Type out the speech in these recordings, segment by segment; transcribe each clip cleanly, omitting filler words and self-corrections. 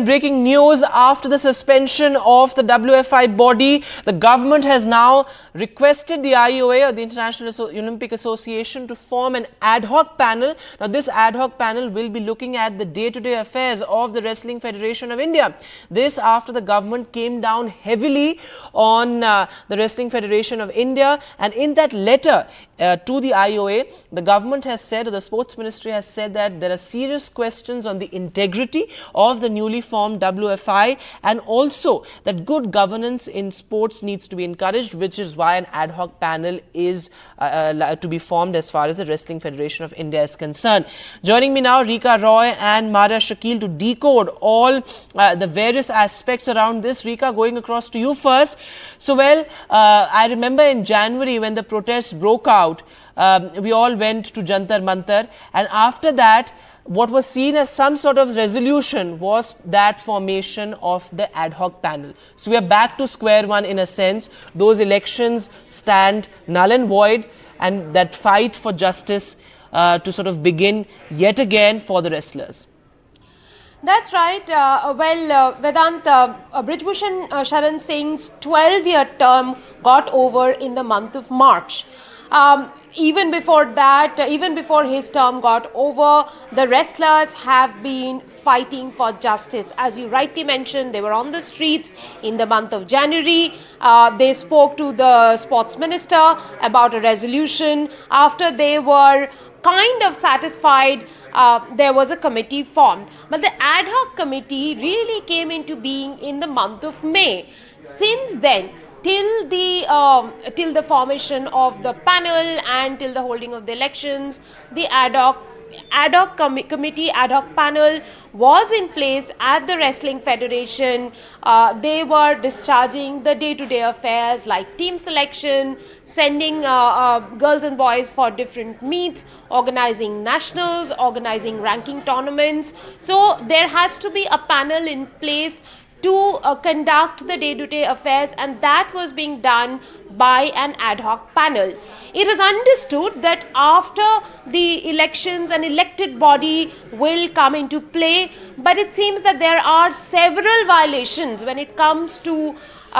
Breaking news: after the suspension of the WFI body, the government has now requested the IOA, or the International Olympic Association, to form an ad hoc panel. Now, this ad hoc panel will be looking at the day-to-day affairs of the Wrestling Federation of India. This after the government came down heavily on the Wrestling Federation of India, and in that letter to the IOA, the government has said, or the Sports Ministry has said, that there are serious questions on the integrity of the newly formed WFI, and also that good governance in sports needs to be encouraged, which is why an ad hoc panel is to be formed as far as the Wrestling Federation of India is concerned. Joining me now, Rika Roy and Mara Shakil, to decode all the various aspects around this. Rika, going across to you first. So, I remember in January when the protests broke out, we all went to Jantar Mantar, and after that, what was seen as some sort of resolution was that formation of the ad hoc panel. So we are back to square one in a sense. Those elections stand null and void, and that fight for justice to sort of begin yet again for the wrestlers. That's right. Vedant, Brij Bhushan Saran Singh's 12-year term got over in the month of March. Even before that, even before his term got over, the wrestlers have been fighting for justice. As you rightly mentioned, they were on the streets in the month of January. They spoke to the sports minister about a resolution. After they were kind of satisfied, there was a committee formed. But the ad hoc committee really came into being in the month of May. Since then, till the formation of the panel and till the holding of the elections, the ad hoc panel was in place at the Wrestling Federation. They were discharging the day-to-day affairs like team selection, sending girls and boys for different meets, organizing nationals, organizing ranking tournaments. So there has to be a panel in place to conduct the day-to-day affairs, and that was being done by an ad hoc panel. It is understood that after the elections, an elected body will come into play, but it seems that there are several violations when it comes to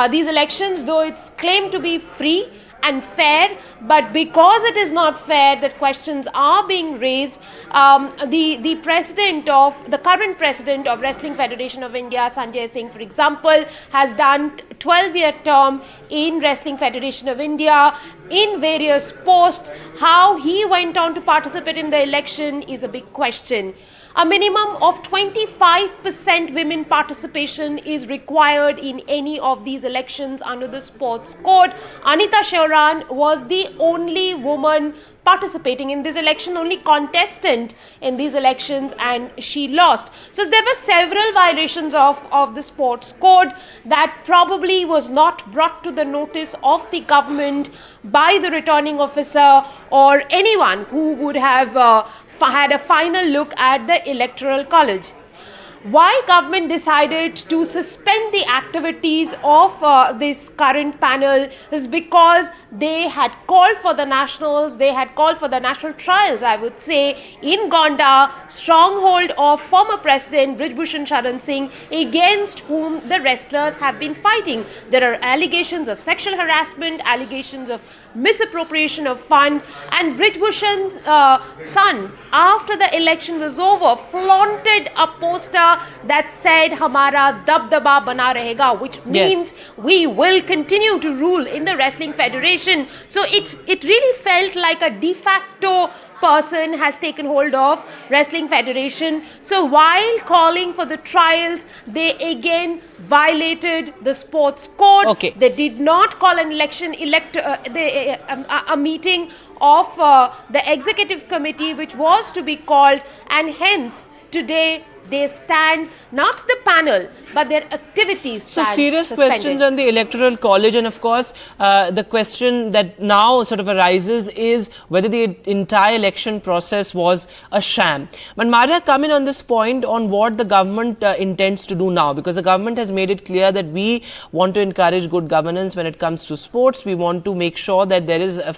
these elections, though it's claimed to be free and fair, but because it is not fair, that questions are being raised. The current president of Wrestling Federation of India, Sanjay Singh, for example, has done 12-year term in Wrestling Federation of India in various posts. How he went on to participate in the election is a big question. A minimum of 25% women participation is required in any of these elections under the sports code. Anita Saran was the only woman participating in this election, only contestant in these elections, and she lost. So there were several violations of the sports code that probably was not brought to the notice of the government by the returning officer or anyone who would have had a final look at the electoral college. Why government decided to suspend the activities of this current panel is because they had called for the nationals, they had called for the national trials, I would say, in Gonda, stronghold of former President Brij Bhushan Saran Singh, against whom the wrestlers have been fighting. There are allegations of sexual harassment, allegations of misappropriation of fund, and Brij Bhushan's son, after the election was over, flaunted a poster that said "Hamara dabdaba bana rahega," which means we will continue to rule in the Wrestling Federation. So it really felt like a de facto person has taken hold of Wrestling Federation. So while calling for the trials, they again violated the sports code. Okay. They did not call an a meeting of the executive committee, which was to be called, and hence today they stand, not the panel, but their activities stand So serious suspended. questions on the electoral college, and of course the question that now sort of arises is whether the entire election process was a sham. But Mara, come in on this point on what the government intends to do now, because the government has made it clear that we want to encourage good governance when it comes to sports. We want to make sure that there is a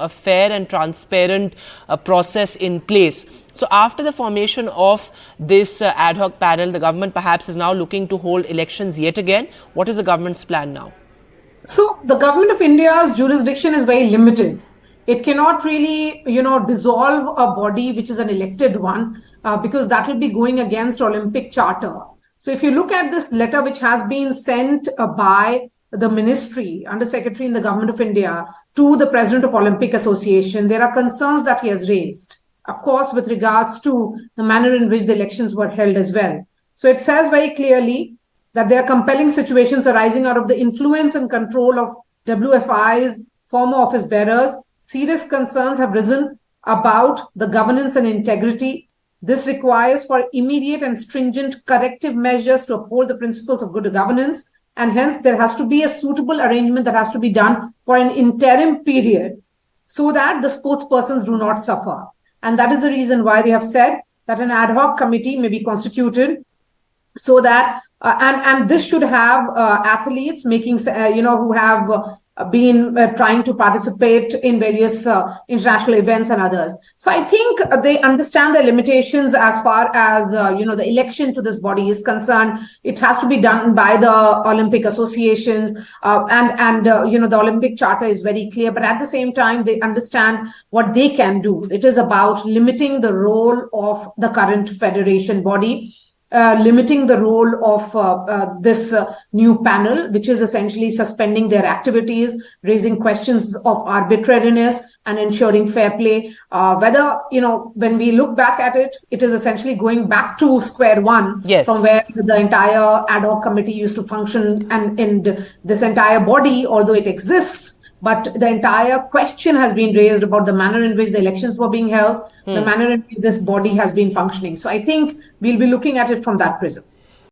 fair and transparent process in place. So after the formation of this ad hoc panel, the government perhaps is now looking to hold elections yet again. What is the government's plan now? So the government of India's jurisdiction is very limited. It cannot really, dissolve a body which is an elected one because that will be going against Olympic Charter. So if you look at this letter which has been sent by the ministry, Under Secretary in the Government of India, to the President of Olympic Association, there are concerns that he has raised, of course, with regards to the manner in which the elections were held as well. So it says very clearly that there are compelling situations arising out of the influence and control of WFI's former office bearers. Serious concerns have risen about the governance and integrity. This requires for immediate and stringent corrective measures to uphold the principles of good governance. And hence, there has to be a suitable arrangement that has to be done for an interim period so that the sportspersons do not suffer. And that is the reason why they have said that an ad hoc committee may be constituted so that and this should have athletes making who have been trying to participate in various international events and others. So I think they understand the limitations as far as the election to this body is concerned. It has to be done by the Olympic associations, and the Olympic Charter is very clear. But at the same time, they understand what they can do. It is about limiting the role of the current federation body. Limiting the role of this new panel, which is essentially suspending their activities, raising questions of arbitrariness and ensuring fair play. When we look back at it, it is essentially going back to square one, yes, from where the entire ad hoc committee used to function, and this entire body, although it exists, but the entire question has been raised about the manner in which the elections were being held, the manner in which this body has been functioning. So I think we'll be looking at it from that prism.